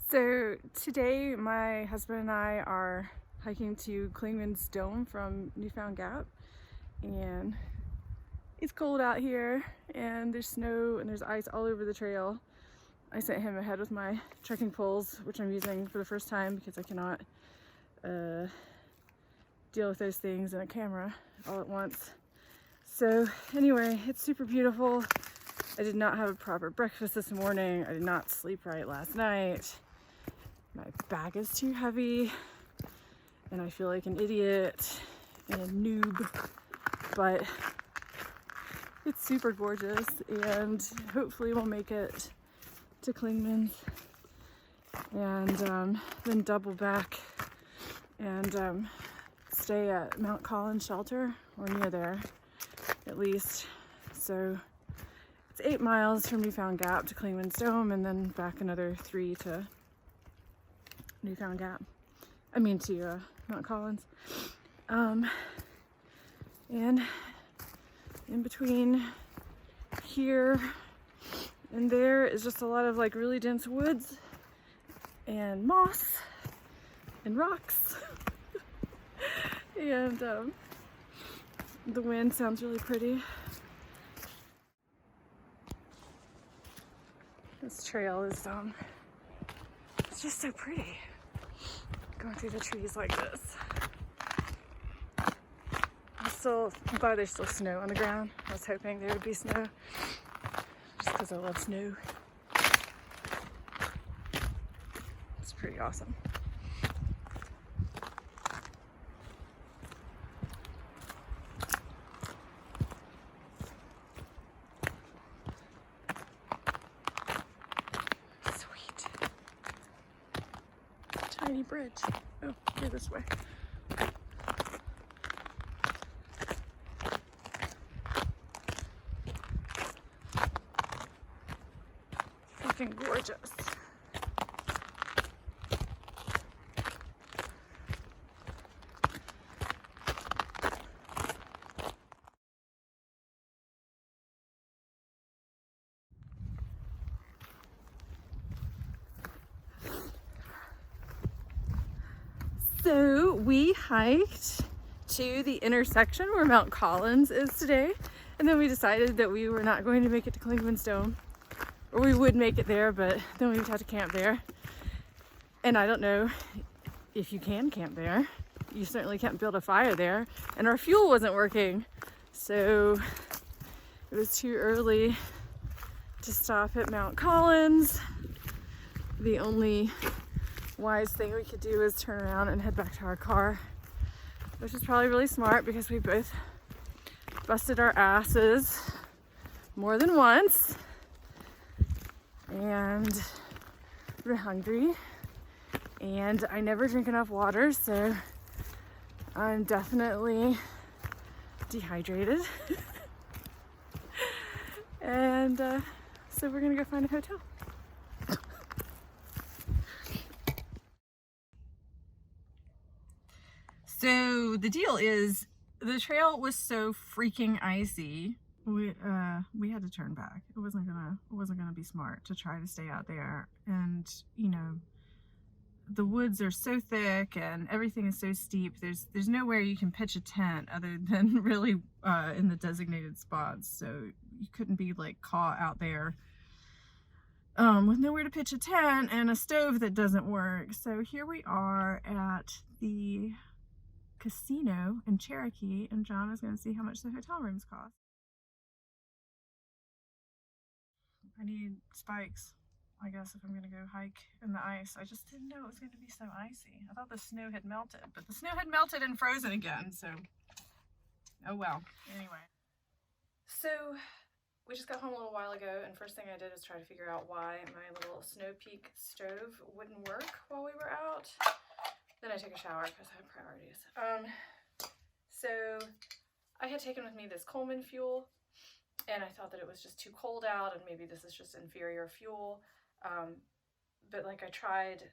So today my husband and I are hiking to Clingman's Dome from Newfound Gap, and it's cold out here and there's snow and there's ice all over the trail. I sent him ahead with my trekking poles, which I'm using for the first time because I cannot deal with those things in a camera all at once. So anyway, it's super beautiful. I did not have a proper breakfast this morning. I did not sleep right last night. My bag is too heavy and I feel like an idiot and a noob, but it's super gorgeous and hopefully we'll make it to Clingman and then double back and stay at Mount Collins shelter or near there at least. So it's 8 miles from Newfound Gap to Clingman's Dome and then back another 3 to Newfound Gap. I mean to Mount Collins. And in between here and there is just a lot of like really dense woods and moss and rocks. And the wind sounds really pretty. This trail is it's just so pretty. Going through the trees like this. I'm glad there's still snow on the ground. I was hoping there would be snow just because I love snow. It's pretty awesome. Sweet. Tiny bridge. Oh, go this way. Freaking gorgeous. So we hiked to the intersection where Mount Collins is today, and then we decided that we were not going to make it to Clingman's Dome. Or we would make it there, but then we would have to camp there. And I don't know if you can camp there. You certainly can't build a fire there. And our fuel wasn't working. So it was too early to stop at Mount Collins. The only wise thing we could do is turn around and head back to our car, which is probably really smart because we both busted our asses more than once. And we're hungry and I never drink enough water, so I'm definitely dehydrated. And so we're gonna go find a hotel. So the deal is the trail was so freaking icy. We had to turn back. It wasn't gonna be smart to try to stay out there. And you know, the woods are so thick and everything is so steep. There's nowhere you can pitch a tent other than really in the designated spots. So you couldn't be like caught out there with nowhere to pitch a tent and a stove that doesn't work. So here we are at the casino in Cherokee, and John is going to see how much the hotel rooms cost. I need spikes, I guess, if I'm gonna go hike in the ice. I just didn't know it was going to be so icy. I thought the snow had melted, but the snow had melted and frozen again, so oh well. Anyway, so we just got home a little while ago, and first thing I did was try to figure out why my little Snow Peak stove wouldn't work while we were out. Then I took a shower because I have priorities. So I had taken with me this Clingman fuel, and I thought that it was just too cold out and maybe this is just inferior fuel. But like I tried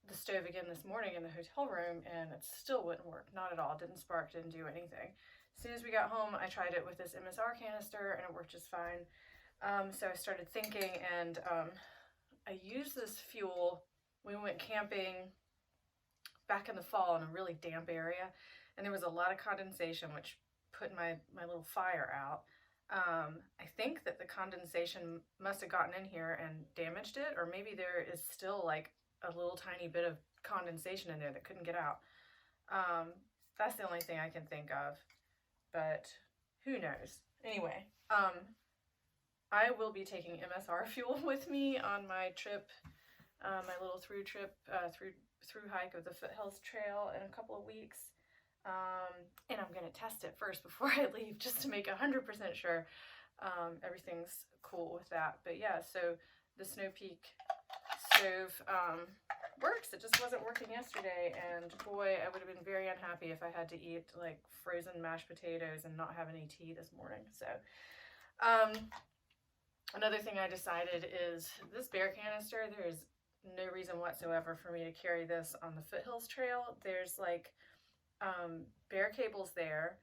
the stove again this morning in the hotel room and it still wouldn't work, not at all. Didn't spark, didn't do anything. As soon as we got home, I tried it with this MSR canister and it worked just fine. So I started thinking, and I used this fuel we went camping back in the fall in a really damp area, and there was a lot of condensation, which put my little fire out. I think that the condensation must have gotten in here and damaged it, or maybe there is still like a little tiny bit of condensation in there that couldn't get out. That's the only thing I can think of, but who knows? Anyway, I will be taking MSR fuel with me on my trip, my little through hike of the Foothills Trail in a couple of weeks. And I'm going to test it first before I leave, just to make 100% sure everything's cool with that. But yeah, so the Snow Peak stove works. It just wasn't working yesterday, and boy, I would have been very unhappy if I had to eat like frozen mashed potatoes and not have any tea this morning. So another thing I decided is this bear canister, there's no reason whatsoever for me to carry this on the Foothills Trail. There's like bear cables there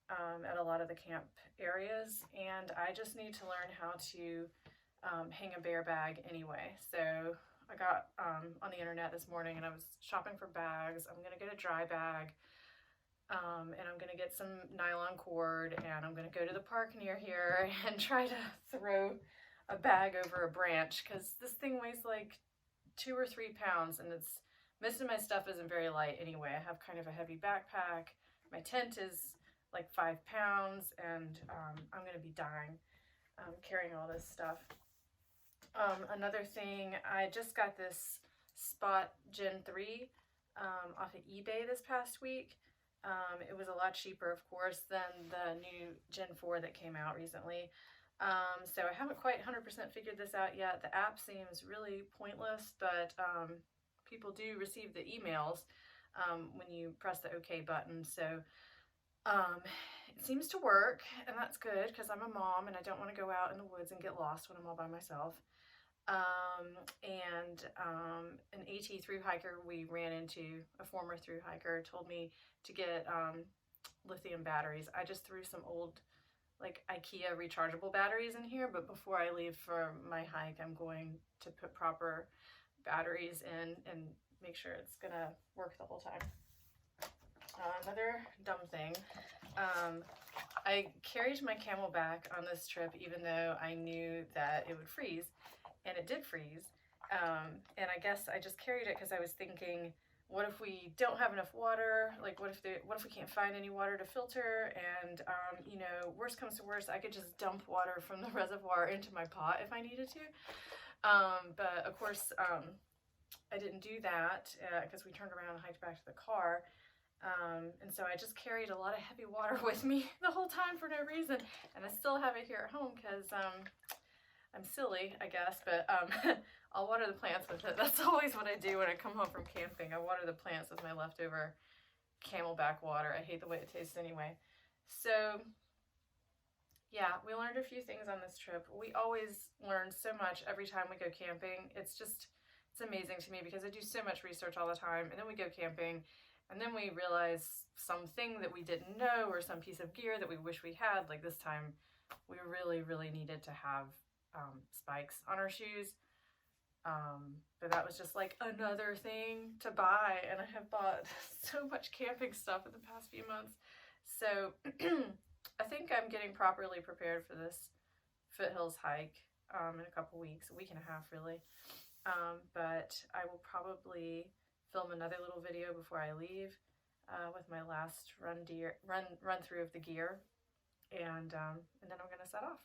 at a lot of the camp areas, and I just need to learn how to hang a bear bag anyway. So I got on the internet this morning and I was shopping for bags. I'm gonna get a dry bag, and I'm gonna get some nylon cord, and I'm gonna go to the park near here and try to throw a bag over a branch, because this thing weighs like 2 or 3 pounds, and it's most of my stuff isn't very light anyway. I have kind of a heavy backpack. My tent is like 5 pounds, and I'm going to be dying carrying all this stuff. Another thing, I just got this Spot Gen 3 off of eBay this past week. It was a lot cheaper, of course, than the new Gen 4 that came out recently. So I haven't quite 100% figured this out yet. The app seems really pointless, but people do receive the emails when you press the OK button. So it seems to work, and that's good because I'm a mom and I don't want to go out in the woods and get lost when I'm all by myself. An AT thru hiker we ran into, a former thru hiker, told me to get lithium batteries. I just threw some old like IKEA rechargeable batteries in here, but before I leave for my hike, I'm going to put proper batteries in and make sure it's gonna work the whole time. Another dumb thing, I carried my Camelback on this trip even though I knew that it would freeze, and it did freeze. And I guess I just carried it because I was thinking, what if we don't have enough water? Like, what if we can't find any water to filter? And you know, worst comes to worst, I could just dump water from the reservoir into my pot if I needed to. But of course, I didn't do that because we turned around and hiked back to the car. And so I just carried a lot of heavy water with me the whole time for no reason. And I still have it here at home because I'm silly, I guess, but I'll water the plants with it. That's always what I do when I come home from camping. I water the plants with my leftover Camelback water. I hate the way it tastes anyway. So yeah, we learned a few things on this trip. We always learn so much every time we go camping. It's amazing to me because I do so much research all the time, and then we go camping, and then we realize something that we didn't know, or some piece of gear that we wish we had. Like this time, we really needed to have spikes on our shoes. But that was just like another thing to buy, and I have bought so much camping stuff in the past few months. So I think I'm getting properly prepared for this Foothills hike in a couple weeks, a week and a half really. But I will probably film another little video before I leave with my last run through of the gear, and then I'm gonna set off.